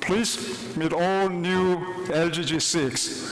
Please meet all new LG G6.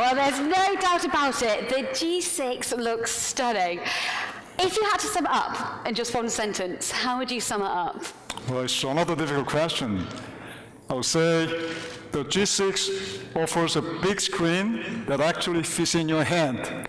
Well, there's no doubt about it. The G6 looks stunning. If you had to sum it up in just one sentence, how would you sum it up? Well, it's another difficult question. I would say the G6 offers a big screen that actually fits in your hand.